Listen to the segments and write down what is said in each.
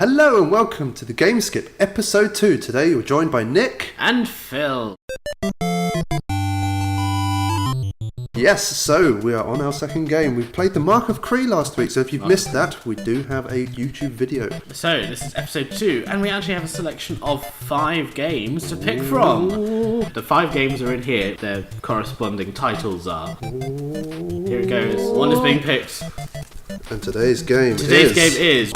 Hello and welcome to the Game Skip episode 2. Today you're joined by Nick and Phil. Yes, so we are on our second game. We played the Mark of Cree last week, so if you've missed that, we do have a YouTube video. So this is episode 2, and we actually have a selection of 5 games to pick from. The 5 games are in here. Their corresponding titles are. Here it goes. One is being picked. And today's game is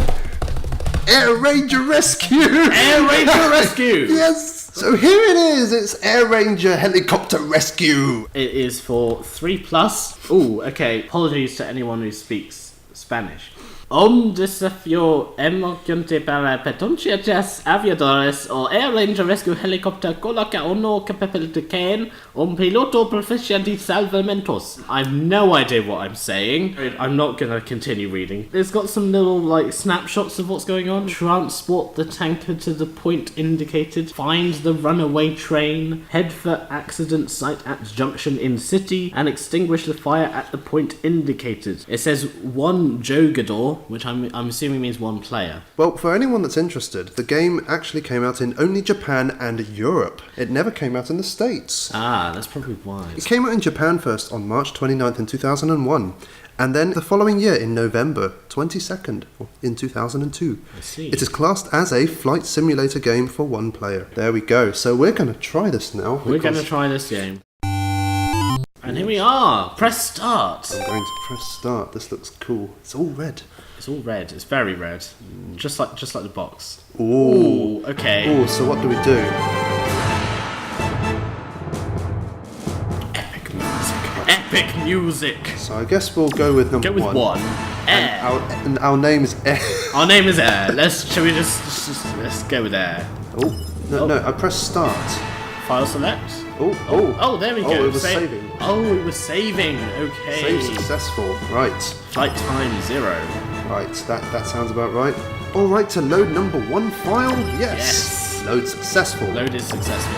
Air Ranger Rescue! Air Ranger Rescue! Yes! So here it is, it's Air Ranger Helicopter Rescue! It is for 3+. Ooh, okay, apologies to anyone who speaks Spanish. Desafío emocionante para petonchas aviadores o Air Ranger Rescue Helicopter coloca uno capaz de caer piloto profesional de salvamentos. I have no idea what I'm saying. I'm not gonna continue reading. It's got some little snapshots of what's going on. Transport the tanker to the point indicated. Find the runaway train. Head for accident site at junction in city and extinguish the fire at the point indicated. It says one Jogador, which I'm assuming means one player. Well, for anyone that's interested, the game actually came out in only Japan and Europe. It never came out in the States. Ah, that's probably why. It came out in Japan first on March 29th in 2001, and then the following year in November 22nd in 2002. I see. It is classed as a flight simulator game for one player. There we go. So we're going to try this now. We're going to try this game. And here we are. Press start. I'm going to press start. This looks cool. It's all red. It's all red. It's very red. Just like the box. Ooh. Okay. Ooh, so what do we do? Epic music. Epic music. So I guess we'll go with number 1. Go with 1. Air. And our name is Air. Our name is Air. Shall we let's go with Air. No, I press start. File select. Oh, there we go. It was saving. Oh, it was saving. Okay. Save successful. Right. Flight time 0. Right, that sounds about right. All right, to load number 1 file. Yes. Load successful. Load is successful.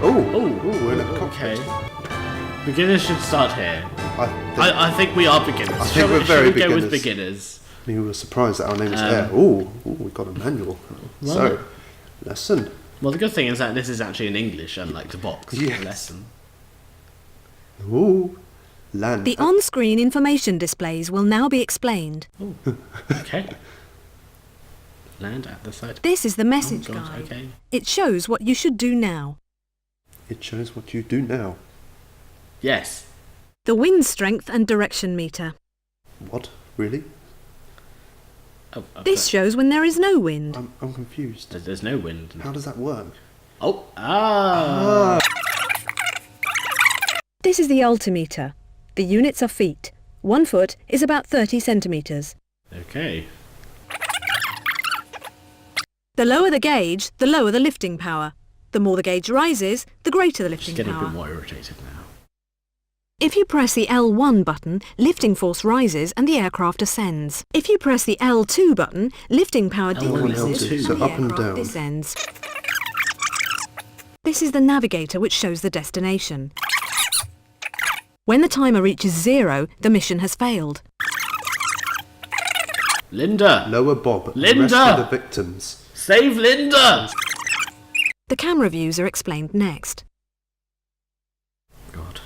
We're in a cockpit. Okay. Beginners should start here. I think we are beginners. I think we're very beginners. Go with beginners? We were surprised that our name is Air. We've got a manual. Well, so, lesson. Well, the good thing is that this is actually in English, unlike the box. Yes. Lesson. Land. The on-screen information displays will now be explained. Okay. Land at the site. This is the message guide. Okay. It shows what you should do now. It shows what you do now. Yes. The wind strength and direction meter. What? Really? This shows when there is no wind. I'm confused. There's no wind. How does that work? This is the altimeter. The units are feet. 1 foot is about 30 centimetres. Okay. The lower the gauge, the lower the lifting power. The more the gauge rises, the greater the lifting She's getting power. a bit more irritated now. If you press the L1 button, lifting force rises and the aircraft ascends. If you press the L2 button, lifting power L1, decreases L2. and So the up and aircraft down. descends. This is the navigator which shows the destination. When the timer reaches 0, the mission has failed. Linda! Lower Bob. Linda! Rescue the victims. Save Linda! The camera views are explained next. God.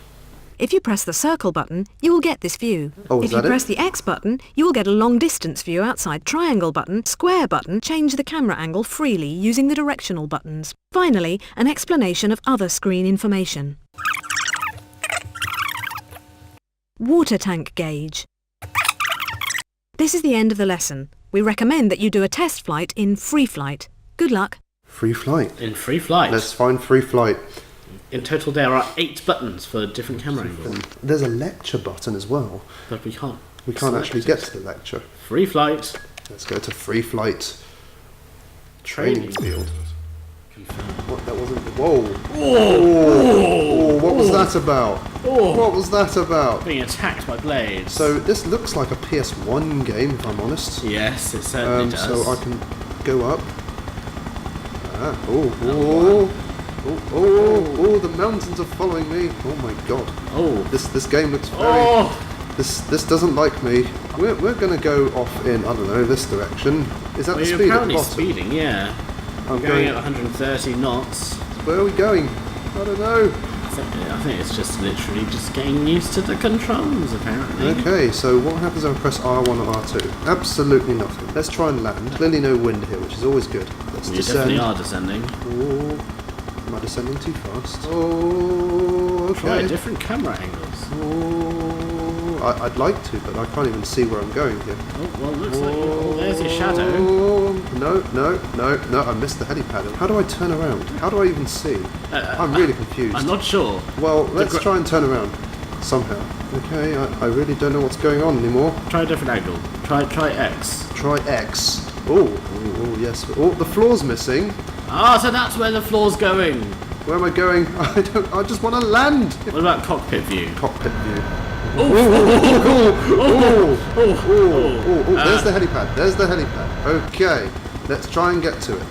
If you press the circle button, you will get this view. Oh, is if you that press it? the X button, you will get a long distance view outside. Triangle button, square button, change the camera angle freely using the directional buttons. Finally, an explanation of other screen information. Water tank gauge. This is the end of the lesson. We recommend that you do a test flight in free flight. Good luck. Free flight. In free flight. Let's find free flight. In total, there are 8 buttons for different camera angles. And there's a lecture button as well. But we can't. We can't select actually it. get to the lecture. Free flight. Let's go to free flight training field. What? That wasn't. Whoa! Whoa! What was that about? What was that about? Being attacked by blades. So this looks like a PS1 game, if I'm honest. Yes, it certainly does. So I can go up. The mountains are following me. Oh my god. Oh. This game looks very. Oh! This doesn't like me. We're gonna go off in, I don't know, this direction. Is that Well, the you're speed at the apparently bottom? speeding, yeah. I'm Going at 130 knots. Where are we going? I don't know. I think it's just literally just getting used to the controls, apparently. Okay, so what happens if I press R1 or R2? Absolutely nothing. Let's try and land. Clearly no wind here, which is always good. Let's You descend. definitely are descending. Oh, am I descending too fast? Oh, Try okay. different camera angles. Oh, I'd like to, but I can't even see where I'm going here. Oh, well, looks like there's your shadow. Oh, no, I missed the helipad. How do I turn around? How do I even see? I'm really confused. I'm not sure. Well, let's try and turn around somehow. Okay, I really don't know what's going on anymore. Try a different angle. Try X. Try X. Oh, yes. Oh, the floor's missing. Ah, so that's where the floor's going. Where am I going? I just want to land. What about cockpit view? Cockpit view. Oh, There's the helipad. There's the helipad. Okay, let's try and get to it.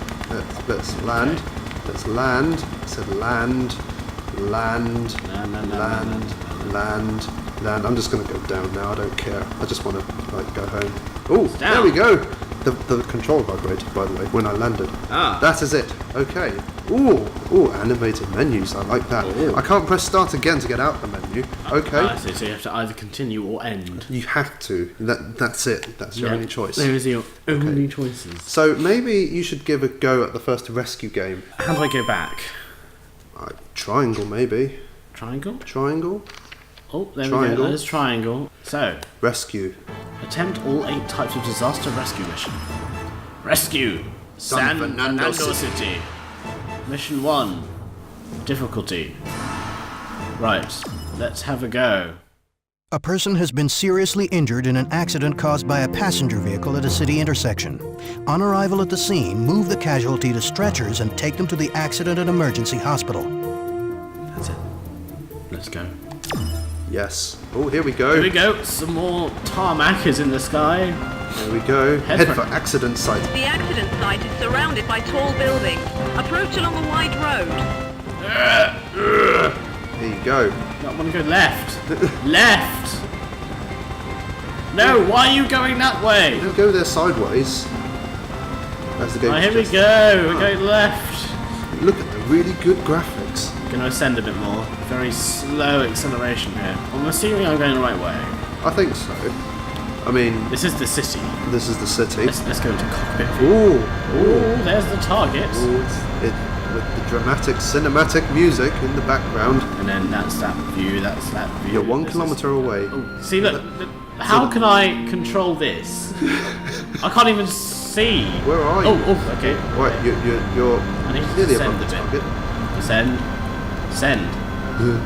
Let's land. Okay. Let's land. I said land. Land. I'm just gonna go down now. I don't care. I just want to go home. Oh, there we go. The control vibrated, by the way, when I landed. That is it. Okay. Ooh, animated menus. I like that. Ooh. I can't press start again to get out the menu. Okay. So you have to either continue or end. You have to. That's it. That's your only choice. Those are your only choices. So maybe you should give a go at the first rescue game. How do I go back? Triangle, maybe. Triangle? Triangle? Oh, there we Triangle. go. There's triangle. So, Rescue. attempt all 8 types of disaster rescue mission. Rescue San Fernando City. Mission 1. Difficulty. Right, let's have a go. A person has been seriously injured in an accident caused by a passenger vehicle at a city intersection. On arrival at the scene, move the casualty to stretchers and take them to the accident and emergency hospital. That's it. Let's go. Yes. Oh, here we go. Here we go. Some more tarmac is in the sky. There we go. Head Head for- for accident site. The accident site is surrounded by tall buildings. Approach along a wide road. There you go. I want to go left. Left! No, why are you going that way? Don't go there sideways. As the game. Oh, here we go. We're going left. Look at the really good graphics. Gonna ascend a bit more. Very slow acceleration here. I'm assuming I'm going the right way. I think so. I mean, This is the city. this is the city. Let's go into cockpit view. Ooh. Oh, there's the target. Ooh, with the dramatic cinematic music in the background. And then that's that view, that's that view. You're 1 This kilometer away. is- See, look. How can I control this? I can't even see. Where are you? Oh, okay. Right, you're I need to nearly descend above the a bit. target. Descend. Send.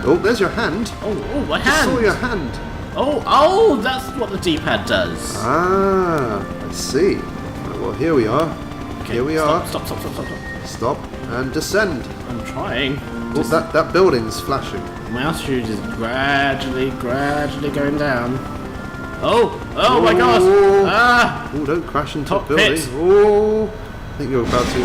Oh, there's your hand. Oh, my I hand. saw your hand. Oh, that's what the D-pad does. Ah, I see. Right, well, here we are. Okay, Here we are. Stop. Stop and descend. I'm trying. Oh, that building's flashing. My altitude is gradually going down. Oh my god! Oh. Ah! Oh, don't crash into Top a building. bit. Oh, I think you're about to.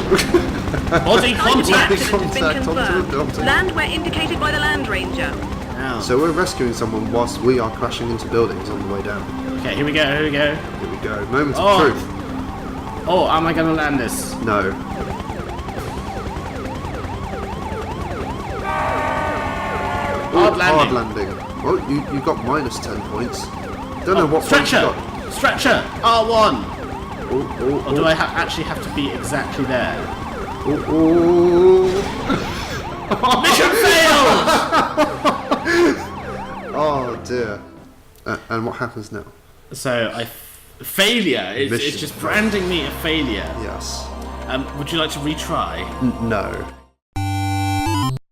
Body Site of the contact! accident has been Contact onto the confirmed. building. Land where indicated by the Land Ranger. Now. So we're rescuing someone whilst we are crashing into buildings on the way down. Okay, here we go. Here we go. Moment Oh. of truth. Oh, am I gonna land this? No. Hard Ooh, landing. Hard landing. Well, you got minus 10 points. Don't know what points you Stretcher! got. Stretcher! R1! Oh, Or do I actually have to be exactly there? oh. Mission failed! Oh dear. And what happens now? So, failure. It's Mission. just branding me a failure. Yes. Would you like to retry? No.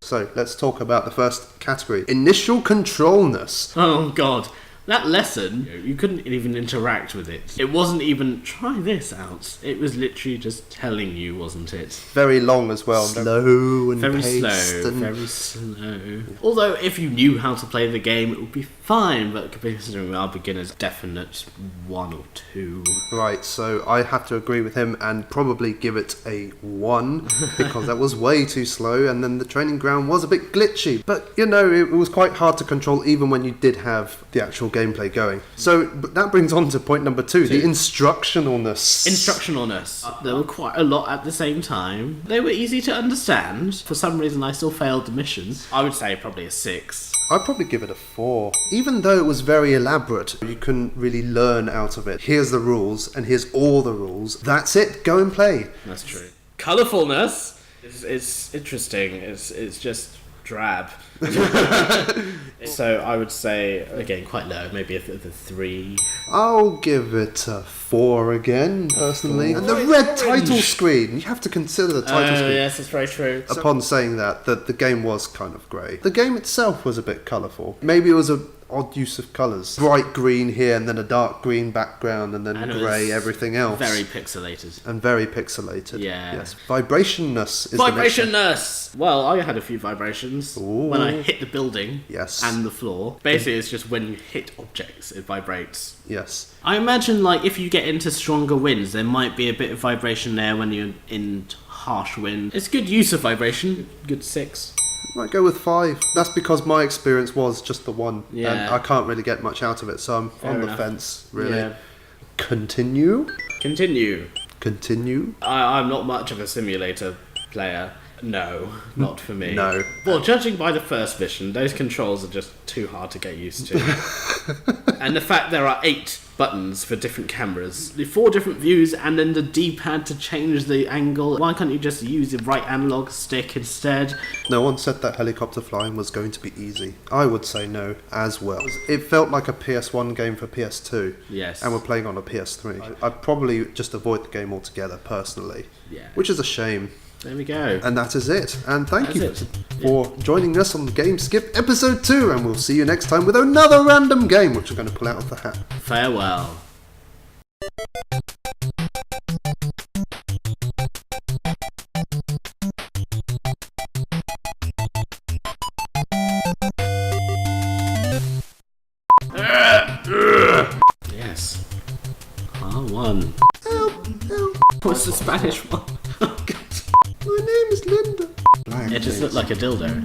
So let's talk about the first category. Initial controlness. Oh god. That lesson, you couldn't even interact with it. It wasn't even, try this out. It was literally just telling you, wasn't it? Very long as well. Slow and Very paced slow, and very slow. Although, if you knew how to play the game, it would be fine, but considering we are beginners, definite 1 or 2. Right, so I have to agree with him and probably give it a 1 because that was way too slow and then the training ground was a bit glitchy. But, you know, it was quite hard to control even when you did have the actual game gameplay going. So but that brings on to point number 2, the instructionalness. Instructionalness. There were quite a lot at the same time. They were easy to understand. For some reason, I still failed the missions. I would say probably a 6. I'd probably give it a 4. Even though it was very elaborate, you couldn't really learn out of it. Here's the rules, and here's all the rules. That's it, go and play. That's true. Colourfulness is interesting. It's just drab. So I would say, again, quite low, maybe a 3. I'll give it a 4 again, personally. And the red title screen! You have to consider the title screen. Yes, that's very true. Upon saying that, the game was kind of grey. The game itself was a bit colourful. Maybe it was an odd use of colours. Bright green here, and then a dark green background, and then grey everything else. Very pixelated. And very pixelated. Yeah. Yes. Vibrationness is Vibrationness! Well, I had a few vibrations Ooh. when I hit the building Yes. and the floor. Basically, it's just when you hit objects, it vibrates. Yes. I imagine, like, if you get into stronger winds, there might be a bit of vibration there when you're in harsh wind. It's good use of vibration. Good 6. Might go with 5. That's because my experience was just the 1. Yeah. And I can't really get much out of it, so I'm on the enough. fence, really. Yeah. Continue? Continue. Continue? I'm not much of a simulator player. No, not for me. No. Well, judging by the first mission, those controls are just too hard to get used to. And the fact there are 8 buttons for different cameras, the 4 different views, and then the D-pad to change the angle. Why can't you just use the right analog stick instead? No one said that helicopter flying was going to be easy. I would say no as well. It felt like a PS1 game for PS2. Yes. And we're playing on a PS3. I'd probably just avoid the game altogether, personally. Yeah. Which is a shame. There we go. And that is it. And thank you That's it. for joining us on Game Skip Episode 2. And we'll see you next time with another random game, which we're going to pull out of the hat. Farewell. Yes. R1. What's the Spanish one? My name is Linda. It just looked like a dildo.